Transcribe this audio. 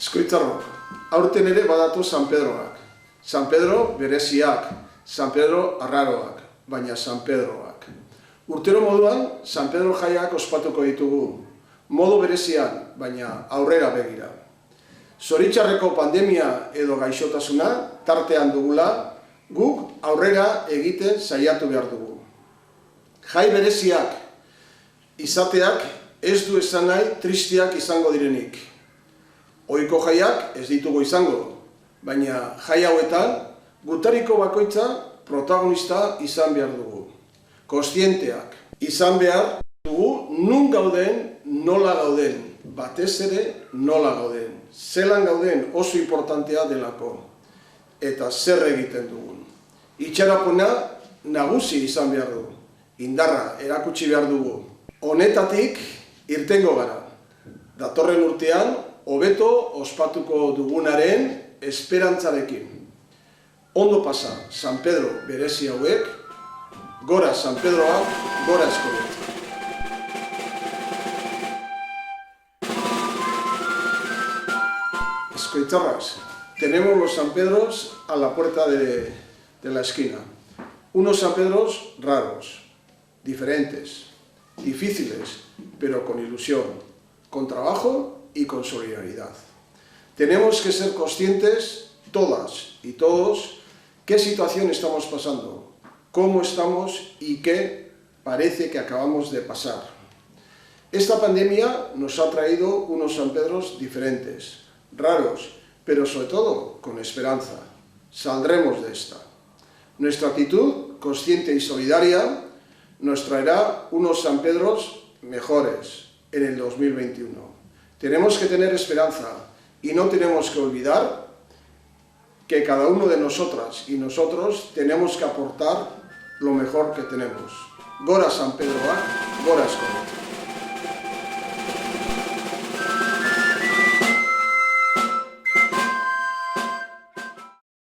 Eskoitzarrok, aurten ere badatu San Pedroak. San Pedro bereziak, San Pedro arraroak, baina San Pedroak. Urtero moduan, San Pedro jaiak ospatuko ditugu. Modu berezian, baina aurrera begira. Zoritxarreko pandemia edo gaixotasuna tartean dugula, guk aurrera egiten saiatu behar dugu. Jai bereziak izateak ez du esan nahi tristiak izango direnik. Ohiko jaiak ez ditugu izango, baina jai hauetan gutariko bakoitza protagonista izan behar dugu. Kontzienteak izan behar dugu nun gauden, nola gauden, batez ere nola gauden. Zelan gauden oso importantea delako, eta zer egiten dugun. Itxarapena nagusi izan behar dugu, indarra erakutsi behar dugu. Honetatik irtengo gara. Datorren urtean, hobeto ospatuko dugunaren esperantzarekin. Ondo pasa San Pedro berezi hauek, gora San Pedroa, gora Eskoletza. Escoitzarras, tenemos los San Pedros a la puerta de la esquina. Unos San Pedros raros, diferentes, difíciles, pero con ilusión, con trabajo y con solidaridad. Tenemos que ser conscientes, todas y todos, qué situación estamos pasando, cómo estamos y qué parece que acabamos de pasar. Esta pandemia nos ha traído unos San Pedros diferentes, raros, pero sobre todo con esperanza. Saldremos de esta. Nuestra actitud consciente y solidaria nos traerá unos San Pedros mejores en el 2021. Tenemos que tener esperanza y no tenemos que olvidar que cada uno de nosotras y nosotros tenemos que aportar lo mejor que tenemos. Gora San Pedroa, gora Eskoletza.